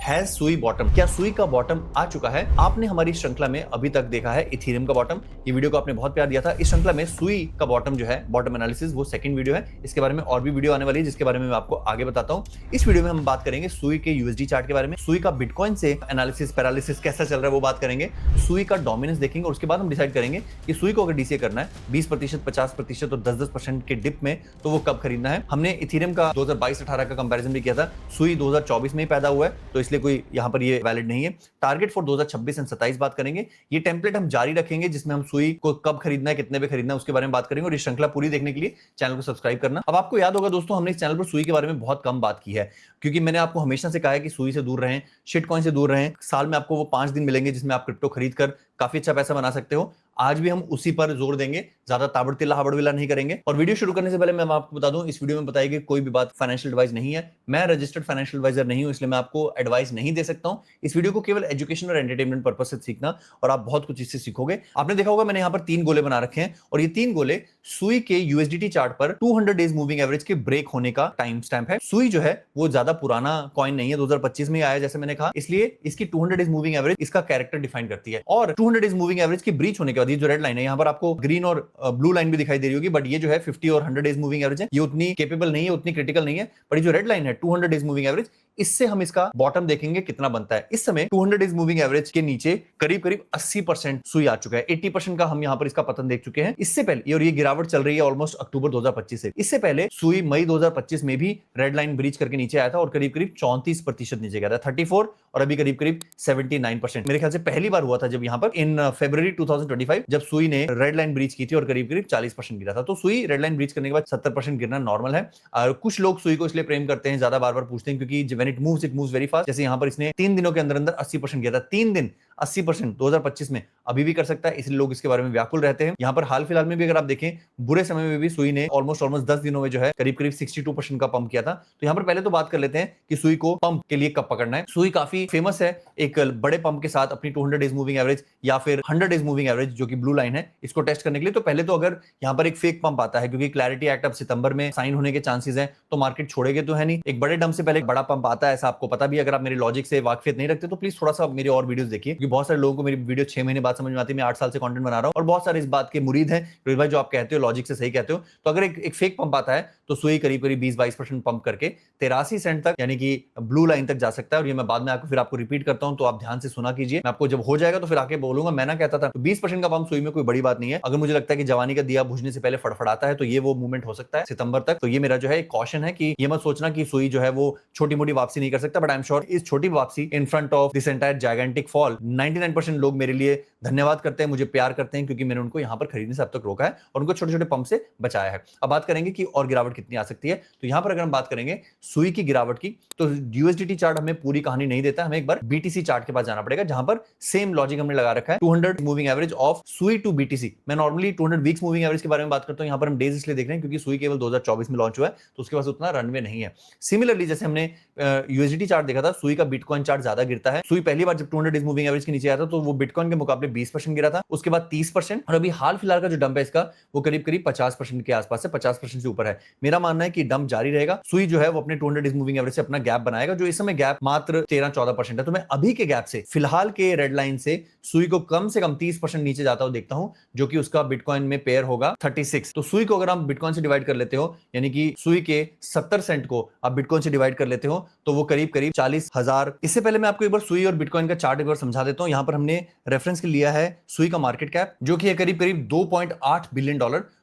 Has सुई bottom? क्या सुई का बॉटम आ चुका है? आपने हमारी श्रृंखला में अभी तक देखा है इथेरियम का बॉटम। ये वीडियो को आपने बहुत प्यार दिया था। इस श्रृंखला में सुई का बॉटम जो है, बॉटम एनालिसिस, वो सेकंड वीडियो है। इसके बारे में और भी वीडियो आने वाली है जिसके बारे में मैं आपको आगे बताता हूं। इस वीडियो में हम बात करेंगे सुई के यूएसडी चार्ट के बारे में, सुई का बिटकॉइन से एनालिसिस पैरालिसिस कैसा चल रहा है वो बात करेंगे, सुई का डोमिनेंस देखेंगे और उसके बाद हम डिसाइड करेंगे कि सुई को अगर डीसीए करना है 20%, 50% और 10% के डिप में, तो वो कब खरीदना है। हमने इथेरियम का 2022-18 का कंपैरिजन भी किया था। सुई 2024 में ही पैदा हुआ है, तो इसलिए कोई यहां पर ये वैलिड नहीं है। टारगेट फॉर 2026 एंड 27 बात करेंगे। ये टेम्पलेट हम जारी रखेंगे जिसमें हम सुई को कब खरीदना है, कितने पे खरीदना है, उसके बारे में बात करेंगे। और ये श्रृंखला पूरी देखने के लिए चैनल को सब्सक्राइब करना। अब आपको याद होगा दोस्तों, हमने इस चैनल पर सुई के बारे में बहुत कम बात की है, क्योंकि मैंने आपको हमेशा से कहा है कि सुई से दूर रहें, शिट कॉइन से दूर रहें। साल में आपको वो 5 दिन मिलेंगे जिसमें आप क्रिप्टो खरीद कर काफी अच्छा पैसा बना सकते हो। आज भी हम उसी पर जोर देंगे, ज्यादा ताबड़तिल्ला हाबड़विल्ला नहीं करेंगे। और वीडियो शुरू करने से पहले मैं आपको बता दूं, इस वीडियो में बताई गई कोई भी बात फाइनेंशियल एडवाइस नहीं है। मैं रजिस्टर्ड फाइनेंशियल एडवाइजर नहीं हूं, इसलिए मैं आपको एडवाइस नहीं दे सकता हूं। इस वीडियो को केवल एजुकेशन और एंटरटेनमेंट पर्पस से सीखना, और आप बहुत कुछ इससे सीखोगे। आपने देखा होगा मैंने यहाँ पर 3 गोले बना रखे हैं, और ये 3 गोले सुई के यूएसडीटी चार्ट पर 200 डेज मूविंग एवरेज के ब्रेक होने का टाइम स्टैंप है। सुई जो है वो ज्यादा पुराना कॉइन नहीं है, 2025 में आया जैसे मैंने कहा, इसलिए इसकी 200 डेज मूविंग एवरेज इसका कैरेक्टर डिफाइन करती है। और 200 डेज मूविंग एवरेज की ब्रीच होने के बाद ये जो रेड लाइन है, यहाँ पर आपको ग्रीन और ब्लू लाइन भी दिखाई दे रही होगी, बट ये जो है 50 और 100 डेज मूविंग एवरेज है, ये उतनी केपेबल नहीं है, उतनी क्रिटिकल नहीं है। पर ये जो रेड लाइन है 200 डेज मूविंग एवरेज, इससे हम इसका बॉटम देखेंगे कितना बनता है। इस समय 200 डेज मूविंग एवरेज के नीचे करीब करीब 80% सुई आ चुका है। 80% का हम यहां पर इसका पतन देख चुके हैं। इससे पहले, और ये गिरावट चल रही है ऑलमोस्ट अक्टूबर 2025 से, इससे पहले सुई मई 2025 में भी रेड लाइन ब्रीच करके नीचे आया था और करीब करीब 34% नीचे गया था, 34, और अभी करीब करीब 79%। मेरे ख्याल से पहली बार हुआ था जब यहां पर इन फरवरी 2025 जब सुई ने रेड लाइन ब्रीच की थी और करीब करीब 40% गिरा था। तो सुई रेड लाइन ब्रीच करने के बाद 70% गिरना नॉर्मल है। और कुछ लोग सुई को इसलिए प्रेम करते हैं, ज्यादा बार बार पूछते हैं, क्योंकि when it moves very fast. जैसे यहां पर इसने 3 दिनों के अंदर अंदर 80% गिरा था। 3 दिन 80% 2025 में, अभी भी कर सकता है, इसलिए लोग इसके बारे में व्याकुल रहते हैं। यहां पर हाल फिलहाल में भी अगर आप देखें, बुरे समय में भी सुई ने ऑलमोस्ट 10 दिनों में जो है करीब करीब 62% का पंप किया था। तो यहां पर पहले तो बात कर लेते हैं कि सुई को पंप के लिए कब पकड़ना है। सुई काफी फेमस है एक बड़े पंप के साथ अपनी 200 डेज मूविंग एवरेज या फिर 100 डेज मूविंग एवरेज, जो कि ब्लू लाइन है, इसको टेस्ट करने के लिए। तो पहले तो अगर यहां पर एक फेक पंप आता है, क्योंकि क्लैरिटी एक्ट अब सितंबर में साइन होने के चांसेस है, तो मार्केट छोड़ेगे तो है नहीं। एक बड़े डंप से पहले एक बड़ा पंप आता है, ऐसा आपको पता भी। अगर आप मेरे लॉजिक से वाकफियत नहीं रखते तो प्लीज थोड़ा सा मेरे और वीडियोस देखिए, क्योंकि बहुत सारे लोगों को मेरी वीडियो 6 महीने बाद समझ में आती है। मैं 8 साल से कंटेंट बना रहा हूं और बहुत सारे इस बात के मुरीद हैं, रोहित भाई जो आप कहते हो लॉजिक से सही कहते हो। तो अगर एक फेक पंप आता है तो सुई करीब करीब 20-22% पंप करके 83 सेंट तक, यानी कि ब्लू लाइन तक जा सकता है। और ये मैं बाद में आपको रिपीट करता हूं, तो आप ध्यान से सुना कीजिए। मैं आपको जब हो जाएगा तो फिर आके बोलूंगा मैं ना कहता था। तो 20% का पंप सुई में कोई बड़ी बात नहीं है। अगर मुझे लगता है कि जवानी का दिया बुझने से पहले फड़फड़ाता है, तो ये वो मूवमेंट हो सकता है सितंबर तक। तो ये मेरा जो है एक कॉशन है कि ये मत सोचना कि सुई जो है वो छोटी मोटी वापसी नहीं कर सकता। बट आई एम श्योर इस छोटी वापसी in front of this entire gigantic fall, 99% लोग मेरे लिए धन्यवाद करते हैं, मुझे प्यार करते हैं, क्योंकि मैंने उनको यहां पर खरीदने से अब तक रोका है और उनको छोटे छोटे पंप से बचाया है। अब बात करेंगे कि और गिरावट कितनी आ सकती है। तो यहां पर अगर हम बात करेंगे सुई की गिरावट की, तो यूएसडीटी चार्ट हमें पूरी कहानी नहीं देता, हमें एक बार बीटीसी चार्ट के पास जाना पड़ेगा, जहां पर सेम लॉजिक हमने लगा रखा है। 200 मूविंग एवरेज ऑफ सुई टू बीटीसी। मैं नॉर्मली 200 वीक्स मूविंग एवरेज के बारे में बात करता हूं, यहां पर हम डेज इसलिए देख रहे हैं क्योंकि सुई केवल 2024 में लॉन्च हुआ है, तो उसके पास उतना रनवे नहीं है। सिमिलरली जैसे हमने यूएसडीटी चार्ट देखा था, सुई का बिटकॉइन चार्ट ज्यादा गिरता है। सुई पहली बार जब 200 डेज मूविंग एवरेज के नीचे आया था, तो वो बिटकॉइन के मुकाबले 20% गिरा था, उसके बाद 30%, और अभी हाल फिलहाल का जो डंप है इसका, वो करीब करीब 50% के आसपास है, 50% से ऊपर है। मेरा मानना है कि डंप जारी रहेगा। सुई जो है वो अपने 200 डेज मूविंग एवरेज से अपना गैप बनाएगा, जो इस समय गैप मात्र 13-14% है। तो मैं अभी के गैप से, फिलहाल के रेड लाइन से सुई को कम से कम 30% नीचे जाता हुआ देखता हूं, जो कि उसका बिटकॉइन में पेयर होगा 36। तो सुई को अगर आप बिटकॉइन से डिवाइड कर लेते हो, यानी कि सुई के 70 सेंट को आप बिटकॉइन से डिवाइड कर लेते हो, तो वो करीब करीब 40,000। इससे पहले मैं आपको एक बार सुई और बिटकॉइन का चार्ट एक बार समझा देता हूं। यहां पर हमने रेफरेंस के लिया है सुई का मार्केट कैप, जो कि है करीब करीब $2.8 बिलियन।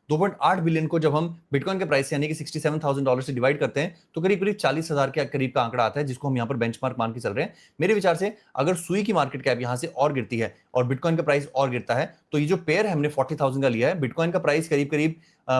2.8 बिलियन को जब हम बिटकॉइन के प्राइस यानी कि $67,000 से डिवाइड करते हैं, तो करीब करीब 40,000 के करीब का आंकड़ा आता है, जिसको हम यहां पर बेंचमार्क मान के चल रहे हैं। मेरे विचार से अगर सुई की मार्केट कैप यहां से और गिरती है और बिटकॉइन का प्राइस और गिरता है, तो ये जो पेयर है हमने 40,000 का लिया है, बिटकॉइन का प्राइस करीब करीब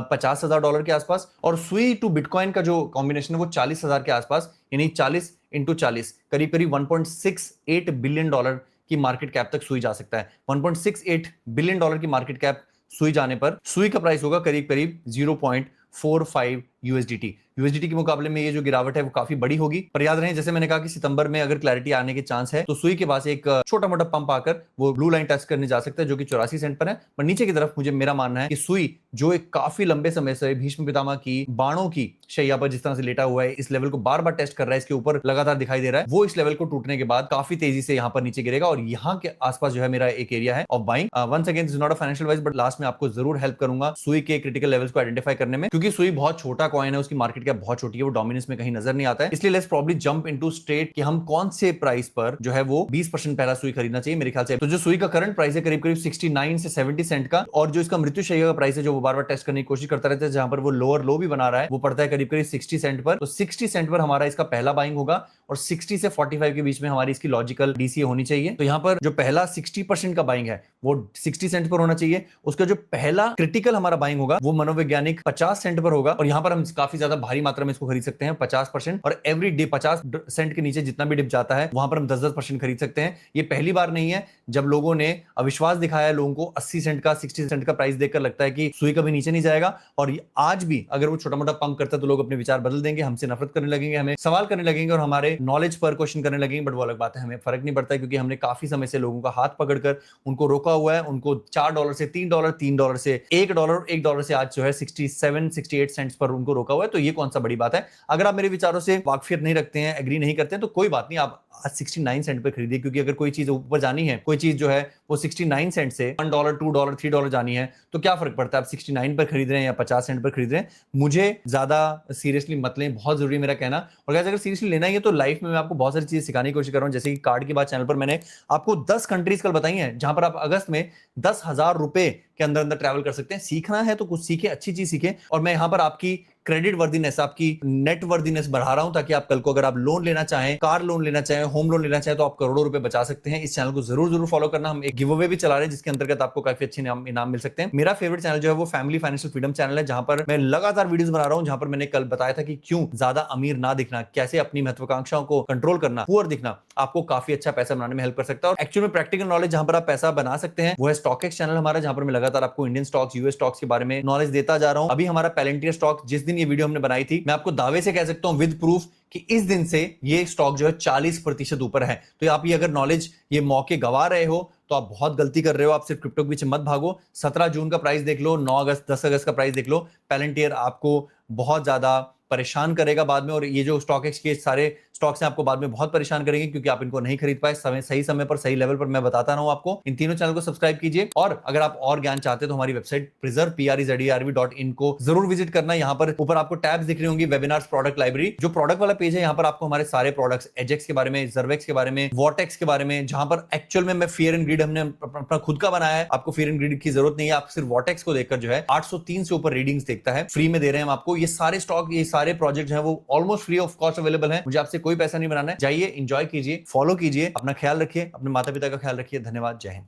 $50,000 के आसपास, और सुई टू बिटकॉइन का जो कॉम्बिनेशन है वो 40,000 के आसपास, यानी 40 इंटू 40 करीब करीब $1.68 बिलियन की मार्केट कैप तक सुई जा सकता है। $1.68 बिलियन की मार्केट कैप सुई जाने पर सुई का प्राइस होगा करीब करीब 0.45 यूएसडीटी। यूएसडीटी के मुकाबले में ये जो गिरावट है वो काफी बड़ी होगी। पर याद रहे, जैसे मैंने कहा कि सितंबर में अगर क्लैरिटी आने के चांस है तो सुई के पास एक छोटा मोटा पंप आकर वो ब्लू लाइन टच करने जा सकता है, जो कि 84 सेंट पर है। पर नीचे की तरफ मुझे मेरा मानना है कि सुई जो एक काफी लंबे समय से भीष्म पितामह की बाणों की शैया पर जिस तरह से लेटा हुआ है, इस लेवल को बार बार टेस्ट कर रहा है, इसके ऊपर लगातार दिखाई दे रहा है, वो इस लेवल को टूटने के बाद काफी तेजी से यहाँ पर नीचे गिरेगा। और यहाँ के आसपास जो है मेरा एक एरिया है of buying. Once again this is not a financial advice, but last में आपको जरूर हेल्प करूंगा सुई के क्रिटिकल लेवल्स को आइडेंटिफाई करने में, क्योंकि सुई बहुत छोटा कॉइन है, उसकी मार्केट कैप बहुत छोटी है, वो डोमिनेंस में कहीं नजर नहीं आता है। इसलिए let's probably jump into straight कि हम कौन से प्राइस पर जो है वो 20% पहला सुई खरीदना चाहिए मेरे ख्याल से। तो जो सुई का करंट प्राइस है करीब करीब 69 से 70 सेंट का, और जो इसका मृत्युशैया का प्राइस है जो वो बार बार टेस्ट करने की कोशिश करता रहता है, जहां पर वो लोअर लो भी बना रहा है, वो पड़ता है करीब करीब 60 सेंट पर। तो 60 सेंट पर हमारा इसका पहला बाइंग होगा और 60 से 45 के बीच में हमारी इसकी लॉजिकल डीसीए होनी चाहिए। तो यहां पर जो पहला 60% का बाइंग है वो 60 सेंट पर होना चाहिए। उसका जो पहला क्रिटिकल हमारा बाइंग होगा वो मनोवैज्ञानिक 50 सेंट पर होगा, और यहां पर हम काफी ज्यादा भारी मात्रा में इसको खरीद सकते हैं 50%। और एवरी डे 50 सेंट के नीचे जितना भी डिप जाता है वहां पर हम 10-10% खरीद सकते हैं। ये पहली बार नहीं है जब लोगों ने अविश्वास दिखाया है, लोगों को 80 सेंट का 60 सेंट का प्राइस देखकर लगता है कि सुई कभी नीचे नहीं जाएगा। और आज भी अगर वो छोटा मोटा पंप करता है तो लोग अपने विचार बदल देंगे, हमसे नफरत करने लगेंगे, हमें सवाल करने लगेंगे और हमारे नॉलेज पर क्वेश्चन करने लगेंगे। बट वो अलग बात है, हमें फर्क नहीं पड़ता है, क्योंकि हमने काफी समय से लोगों का हाथ पकड़कर उनको रोका हुआ है। उनको $4 से $3, $3 से $1, $1 से आज जो है 67-68 सेंट्स पर उनको रोका हुआ है। तो ये कौन सा बड़ी बात है। अगर आप मेरे विचारों से वाकफियत नहीं रखते हैं, एग्री नहीं करते हैं, तो कोई बात नहीं, आप आज 69 सेंट पे खरीदिए। क्योंकि अगर कोई चीज ऊपर जानी है, कोई चीज जो है वो 69 सेंट से $1, $2, $3 जानी है, तो क्या फर्क पड़ता है आप 69 पर खरीद रहे हैं या 50 सेंट पर खरीद रहे हैं। मुझे ज्यादा सीरियसली मत लें, बहुत जरूरी है मेरा कहना। और अगर सीरियसली लेना ही है तो लाइफ में मैं आपको बहुत सारी चीजें सिखाने की कोशिश कर रहा हूं। जैसे कि कार्ड की बात चैनल पर मैंने आपको 10 कंट्रीज कल बताई है जहां पर आप अगस्त में 10,000 रुपए के अंदर अंदर ट्रैवल कर सकते हैं। सीखना है तो कुछ सीखे, अच्छी चीज सीखे। और मैं यहां पर आपकी क्रेडिट वर्दीनेस, आपकी नेट वर्दीनेस बढ़ा रहा हूं, ताकि आप कल को अगर आप लोन लेना चाहें, कार लोन लेना चाहें, होम लोन लेना चाहें, तो आप करोड़ों रुपए बचा सकते हैं। इस चैनल को जरूर फॉलो करना। हम एक गिव अवे भी चला रहे हैं जिसके अंतर्गत आपको काफी अच्छे इनाम मिल सकते हैं। मेरा फेवरेट चैनल जो है वो फैमिली फाइनेंशियल फ्रीडम चैनल है, जहां पर मैं लगातार वीडियोस बना रहा हूं, जहां पर मैंने कल बताया था कि क्यों ज्यादा अमीर ना दिखना, कैसे अपनी महत्वाकांक्षाओं को कंट्रोल करना, पुअर दिखना आपको काफी अच्छा पैसा बनाने में हेल्प कर सकता है। और एक्चुअल में प्रैक्टिकल नॉलेज जहां पर आप पैसा बना सकते हैं वो है स्टॉकएक्स चैनल हमारा, जहां पर मैं लगातार आपको इंडियन स्टॉक्स, यूएस स्टॉक्स के बारे में नॉलेज देता जा रहा हूं। अभी हमारा पैलेंटियर स्टॉक, जिस दिन ये वीडियो हमने बनाई थी, मैं आपको दावे से कह सकता हूं विद प्रूफ कि इस दिन से ये स्टॉक जो है 40% ऊपर है। तो आप ये अगर नॉलेज, ये मौके गवा रहे हो तो आप बहुत गलती कर रहे हो। आप सिर्फ क्रिप्टो के पीछे मत भागो। 17 जून का प्राइस देख लो, 9 अगस्त, 10 अगस्त का प्राइस देख लो। पैलेंटियर आपको बहुत ज्यादा परेशान करेगा बाद में, और ये जो स्टॉक एक्सचेंज के सारे स्टॉक्स हैं आपको बाद में बहुत परेशान करेंगे, क्योंकि आप इनको नहीं खरीद पाए सही समय पर, सही लेवल पर। मैं बताता रहा हूं आपको। इन तीनों चैनल को सब्सक्राइब कीजिए, और अगर आप और ज्ञान चाहते हैं तो हमारी वेबसाइट preserve को जरूर विजिट करना। यहाँ पर ऊपर आपको टैब्स दिख रही होंगी, वेबिनार्स, प्रोडक्ट लाइब्रेरी। जो प्रोडक्ट वाला पेज है, यहाँ पर आपको हमारे सारे प्रोडक्ट्स, एजेक्स के बारे में, जर्वेक्स के बारे में, वॉटेक्स के बारे में, जहां पर एक्चुअल में मैं फियर एंड ग्रीड हमने अपना खुद का बनाया है। आपको फियर एंड ग्रीड की जरूरत नहीं है। आप सिर्फ वॉटेक्स को देखकर जो है 803 से ऊपर रीडिंग्स देखता है, फ्री में दे रहे हैं हम आपको। ये सारे स्टॉक, ये सारे प्रोजेक्ट जो है वो almost free of cost available है। मुझे आपसे कोई पैसा नहीं बनाना है। जाइए, एंजॉय कीजिए, फॉलो कीजिए, अपना ख्याल रखिए, अपने माता पिता का ख्याल रखिए। धन्यवाद, जय हिंद।